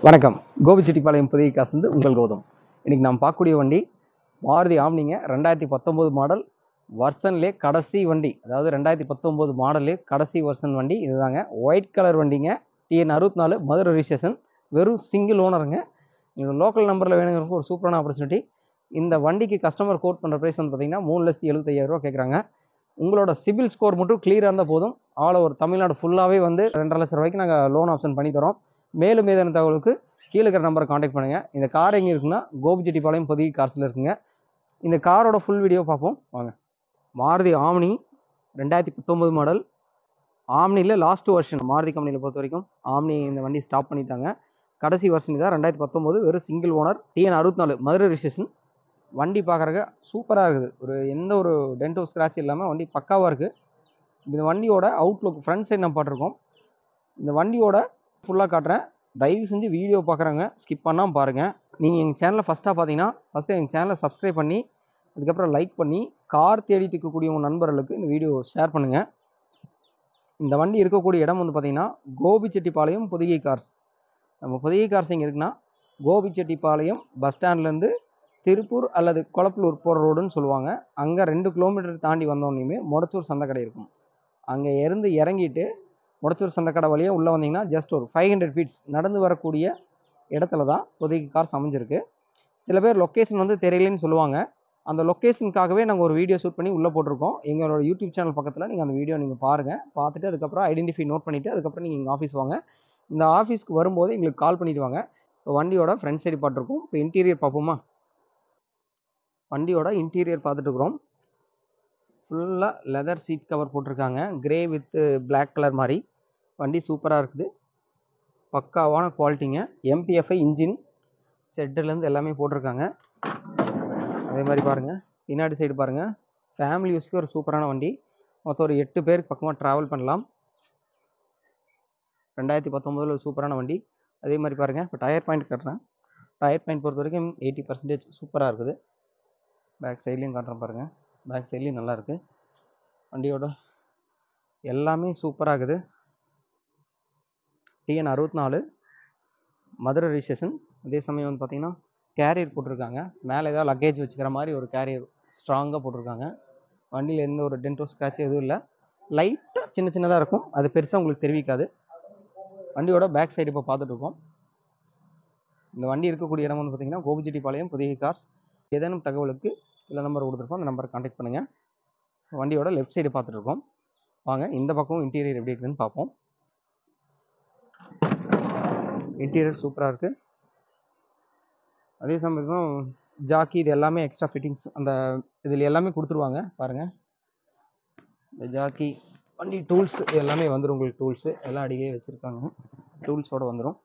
வணக்கம். கோபிச்செட்டிப்பாளையம் புதிய காசுலேருந்து உங்கள் கௌதம். இன்றைக்கி நாம் பார்க்கக்கூடிய வண்டி மாருதி ஆம்னிங்க 2019 மாடல் வர்சன்லே கடைசி வண்டி. அதாவது 2019 மாடலே கடைசி வர்சன் வண்டி இதுதாங்க. ஒயிட் கலர் வண்டிங்க. TN 64 Madurai registration. வெறும் சிங்கிள் ஓனருங்க. நீங்கள் லோக்கல் நம்பரில் வேணுங்கிறப்போ ஒரு சூப்பரான ஆப்பர்ச்சுனிட்டி. இந்த வண்டிக்கு கஸ்டமர் கோட் பண்ணுற ப்ரைஸ் வந்து பார்த்தீங்கன்னா 3,75,000 கேட்குறாங்க. உங்களோட சிபில் ஸ்கோர் மட்டும் கிளியராக இருந்தால் போதும். ஆல் ஓவர் தமிழ்நாடு ஃபுல்லாகவே வந்து 2.5 லட்சம் ரூபாய்க்கு நாங்கள் லோன் ஆப்ஷன் பண்ணி தரோம். மேலும் ஏதான தகவலுக்கு கீழே இருக்கிற நம்பரை காண்டாக்ட் பண்ணுங்கள். இந்த கார் எங்கே இருக்குன்னா கோபிச்செட்டிப்பாளையம் புதிய கார்ஸில் இருக்குங்க. இந்த காரோட ஃபுல் வீடியோ பார்ப்போம் வாங்க. Maruti Omni 2019 model. ஆம்னியில் லாஸ்ட் வருஷன் மாருதி கம்பெனியில் பொறுத்த வரைக்கும் ஆம்னி இந்த வண்டி ஸ்டாப் பண்ணிட்டாங்க. கடைசி வருஷன் தான் 2019. வெறும் single owner. TN 64 Madurai registration. வண்டி பார்க்குறக்க சூப்பராக இருக்குது. எந்த ஒரு டென்டோ ஸ்க்ராட்ச் இல்லாமல் வண்டி பக்காவாக இருக்குது. இந்த வண்டியோட அவுட்லுக் ஃப்ரண்ட் சைடு நம்ம பார்த்துருக்கோம். இந்த வண்டியோட ஃபுல்லாக காட்டுறேன். தயவு செஞ்சு வீடியோ பார்க்குறவங்க ஸ்கிப் பண்ணாமல் பாருங்கள். நீங்கள் எங்கள் சேனலை ஃபஸ்ட்டாக பார்த்தீங்கன்னா ஃபஸ்ட்டு எங்கள் சேனலை சப்ஸ்கிரைப் பண்ணி அதுக்கப்புறம் லைக் பண்ணி கார் தேடிட்டு இருக்கக்கூடிய உங்கள் நண்பர்களுக்கு இந்த வீடியோ ஷேர் பண்ணுங்கள். இந்த வண்டி இருக்கக்கூடிய இடம் வந்து பார்த்திங்கன்னா கோபிச்செட்டிப்பாளையம் புதிய கார்ஸ். நம்ம புதிய கார்ஸ் எங்கே இருக்குன்னா கோபிச்செட்டிப்பாளையம் பஸ் ஸ்டாண்ட்லேருந்து திருப்பூர் அல்லது கொளப்பலூர் போகிற ரோடுன்னு சொல்லுவாங்க. அங்கே 2 கிலோமீட்டர் தாண்டி வந்தோடனே மொடச்சூர் சந்தைக்கடை இருக்கும். அங்கே இருந்து இறங்கிட்டு மொடச்சூர் சந்தைக்கடை வழியாக உள்ளே வந்தீங்கன்னா ஜஸ்ட் ஒரு 500 ஃபீட்ஸ் நடந்து வரக்கூடிய இடத்துல தான் புதிய கார்ஸ் அமைஞ்சிருக்கு. சில பேர் லொக்கேஷன் வந்து தெரியலன்னு சொல்லுவாங்க. அந்த லொக்கேஷனுக்காகவே நாங்கள் ஒரு வீடியோ ஷூட் பண்ணி உள்ளே போட்டிருக்கோம். எங்களோட யூடியூப் சேனல் பக்கத்தில் நீங்கள் அந்த வீடியோ நீங்கள் பாருங்கள். பார்த்துட்டு அதுக்கப்புறம் ஐடென்டிஃபை நோட் பண்ணிவிட்டு அதுக்கப்புறம் நீங்கள் எங்கள் ஆஃபீஸ் வாங்க. இந்த ஆஃபீஸ்க்கு வரும்போது எங்களுக்கு கால் பண்ணிவிட்டு வாங்க. இப்போ வண்டியோட ஃப்ரண்ட் சைடு பார்த்துருக்கோம். இப்போ இன்டீரியர் பார்ப்போமா? வண்டியோட இன்டீரியர் பார்த்துட்டு இருக்கிறோம். ஃபுல்லாக லெதர் சீட் கவர் போட்டிருக்காங்க. கிரே வித் பிளாக் கலர் மாதிரி. வண்டி சூப்பராக இருக்குது. பக்காவான குவாலிட்டிங்க. MPFI இன்ஜின் செட்டுலேருந்து எல்லாமே போட்டிருக்காங்க. அதே மாதிரி பாருங்கள், பின்னாடி சைடு பாருங்கள். ஃபேமிலி யூஸ்க்கு ஒரு சூப்பரான வண்டி. மொத்தம் ஒரு 8 பேருக்கு பக்கமாக ட்ராவல் பண்ணலாம். 2019 ஒரு சூப்பரான வண்டி. அதே மாதிரி பாருங்கள், இப்போ டயர் பாயிண்ட் கட்டுறேன். டயர் பாயிண்ட் பொறுத்த வரைக்கும் 80% சூப்பராக இருக்குது. பேக் சைட்லேயும் காட்டுறேன் பாருங்கள். பேக் சைட்லேயும் நல்லாயிருக்கு. வண்டியோட எல்லாமே சூப்பராக இருக்குது. TN 64 Madurai registration. அதே சமயம் வந்து பார்த்திங்கன்னா கேரியர் போட்டிருக்காங்க. மேலே ஏதாவது லக்கேஜ் வச்சுக்கிற மாதிரி ஒரு கேரியர் ஸ்ட்ராங்காக போட்டிருக்காங்க. வண்டியில் எந்த ஒரு டென்டோ ஸ்க்ராட்ச் எதுவும் இல்லை. லைட்டாக சின்ன சின்னதாக இருக்கும். அது பெருசாக உங்களுக்கு தெரிவிக்காது. வண்டியோட பேக் சைடு இப்போ பார்த்துட்ருக்கோம். இந்த வண்டி இருக்கக்கூடிய இடம் வந்து பார்த்திங்கன்னா கோபிச்செட்டிப்பாளையம் புதிய கார்ஸ். ஏதேனும் தகவலுக்கு இல்லை நம்பர் கொடுத்துருக்கோம். அந்த நம்பரை கான்டாக்ட் பண்ணுங்கள். வண்டியோட லெஃப்ட் சைடு பார்த்துட்ருக்கோம். வாங்க இந்த பக்கம் இன்டீரியர் எப்படி இருக்குதுன்னு பார்ப்போம். இன்டீரியர் சூப்பராக இருக்குது. அதே சமயம் ஜாக்கி இது எல்லாமே எக்ஸ்ட்ரா ஃபிட்டிங்ஸ் அந்த இதில் எல்லாமே கொடுத்துருவாங்க. பாருங்கள், இந்த ஜாக்கி வண்டி டூல்ஸ் இது எல்லாமே வந்துடும். உங்களுக்கு டூல்ஸு எல்லாம் அடியே வச்சுருக்காங்க. டூல்ஸோடு வந்துடும்.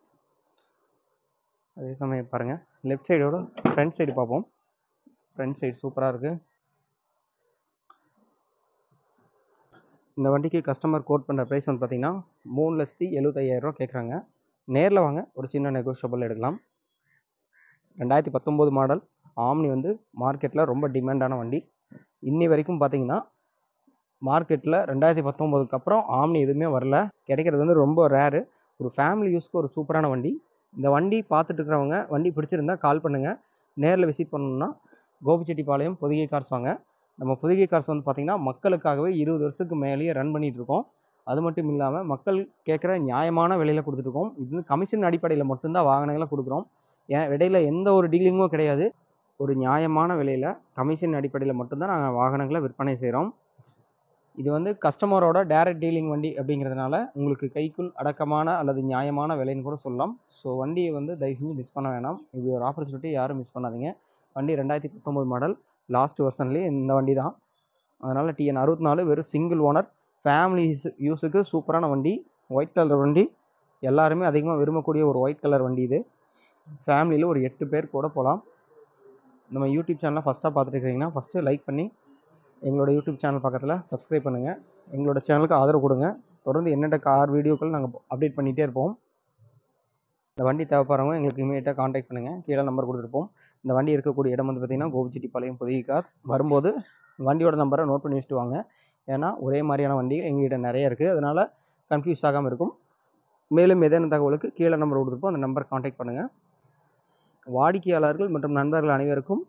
அதே சமயம் பாருங்கள், லெஃப்ட் சைடோட ஃப்ரண்ட் சைடு பார்ப்போம். ஃப்ரண்ட் சைடு சூப்பராக இருக்குது. இந்த வண்டிக்கு கஸ்டமர் கோட் பண்ணுற ப்ரைஸ் வந்து பார்த்திங்கன்னா 3,75,000 கேட்குறாங்க. நேரில் வாங்க, ஒரு சின்ன நெகோஷியபிள் எடுக்கலாம். 2019 மாடல் ஆம்னி வந்து மார்க்கெட்டில் ரொம்ப டிமாண்டான வண்டி. இன்னி வரைக்கும் பார்த்தீங்கன்னா மார்க்கெட்டில் 2019க்கு அப்புறம் ஆம்னி எதுவுமே வரல. கிடைக்கிறது வந்து ரொம்ப ரேரு. ஒரு ஃபேமிலி யூஸ்க்கு ஒரு சூப்பரான வண்டி. இந்த வண்டி பார்த்துட்டு இருக்கிறவங்க வண்டி பிடிச்சிருந்தா கால் பண்ணுங்கள். நேரில் விசிட் பண்ணணுன்னா கோபிச்செட்டிப்பாளையம் புதிய கார்ஸ் வாங்க. நம்ம புதிய கார்ஸ் வந்து பார்த்திங்கன்னா மக்களுக்காகவே 20 வருஷத்துக்கு மேலேயே ரன் பண்ணிகிட்ருக்கோம். அது மட்டும் இல்லாமல் மக்கள் கேட்குற நியாயமான விலையில் கொடுத்துட்ருக்கோம். இது கமிஷன் அடிப்படையில் மட்டும்தான் வாகனங்களை கொடுக்குறோம். இடையில எந்த ஒரு டீலிங்கும் கிடையாது. ஒரு நியாயமான விலையில் கமிஷன் அடிப்படையில் மட்டும்தான் நாங்கள் வாகனங்களை விற்பனை செய்கிறோம். இது வந்து கஸ்டமரோட டைரக்ட் டீலிங் வண்டி அப்படிங்கிறதுனால உங்களுக்கு கைக்குள் அடக்கமான அல்லது நியாயமான விலைன்னு கூட சொல்லலாம். ஸோ வண்டியை வந்து தயவு செஞ்சு மிஸ் பண்ண வேணாம். இது ஒரு ஆப்பர்ச்சுனிட்டி, யாரும் மிஸ் பண்ணாதீங்க. வண்டி 2019 மாடல் லாஸ்ட் வெர்ஷன்லேயே இந்த வண்டி தான். அதனால் TN 64 வெறும் சிங்கிள் ஓனர். ஃபேமிலி யூஸுக்கு சூப்பரான வண்டி. ஒயிட் கலர் வண்டி. எல்லாருமே அதிகமாக விரும்பக்கூடிய ஒரு ஒயிட் கலர் வண்டி இது. ஃபேமிலியில் ஒரு 8 பேர் கூட போகலாம். நம்ம யூடியூப் சேனலை ஃபஸ்ட்டாக பார்த்துட்டு இருக்கிறீங்கன்னா ஃபஸ்ட்டு லைக் பண்ணி எங்களோட யூடியூப் சேனல் பக்கத்தில் சப்ஸ்கிரைப் பண்ணுங்கள். எங்களோட சேனலுக்கு ஆதரவு கொடுங்க. தொடர்ந்து என்னென்ன கார் வீடியோக்கள் நாங்கள் அப்டேட் பண்ணிகிட்டே இருப்போம். இந்த வண்டி தேவைப்படுறவங்க எங்களுக்கு இமீடியட்டாக கான்டாக்ட் பண்ணுங்கள். கீழே நம்பர் கொடுத்துருப்போம். இந்த வண்டி இருக்கக்கூடிய இடம் வந்து பார்த்திங்கன்னா கோபிச்செட்டிப்பாளையம் புதிய கார்ஸ். வரும்போது வண்டியோட நம்பரை நோட் பண்ணி வச்சுட்டு வாங்க. ஏன்னா ஒரே மாதிரியான வண்டி எங்கள்கிட்ட நிறைய இருக்குது. அதனால் கன்ஃபியூஸ் ஆகாமல் இருக்கும். மேலும் ஏதேனும் தகவலுக்கு கீழே நம்பர் கொடுத்துருப்போம், அந்த நம்பர் கான்டாக்ட் பண்ணுங்கள். வாடிக்கையாளர்கள் மற்றும் நண்பர்கள் அனைவருக்கும்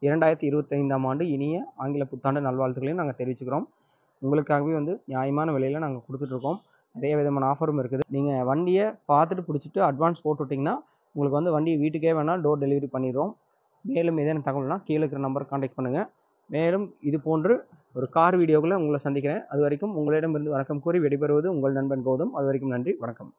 2025ஆம் ஆண்டு இனிய ஆங்கில புத்தாண்டு நல்வாழ்த்துக்களையும் நாங்கள் தெரிவிச்சுக்கிறோம். உங்களுக்காகவே நியாயமான விலையில் நாங்கள் கொடுத்துட்ருக்கோம். நிறைய விதமான ஆஃபரும் இருக்குது. நீங்கள் வண்டியை பார்த்துட்டு பிடிச்சிட்டு அட்வான்ஸ் போட்டு விட்டிங்கன்னா உங்களுக்கு வண்டி வீட்டுக்கே வேணால் டோர் டெலிவரி பண்ணிடுறோம். மேலும் ஏதேனும் தகவல்னா கீழே இருக்கிற நம்பர் கான்டாக்ட் பண்ணுங்கள். மேலும் இது போன்று ஒரு கார் வீடியோக்களை உங்களை சந்திக்கிறேன். அது வரைக்கும் உங்களிடமிருந்து வணக்கம் கூறி விடைபெறுவது உங்கள் நண்பன் கௌதம். அது வரைக்கும் நன்றி, வணக்கம்.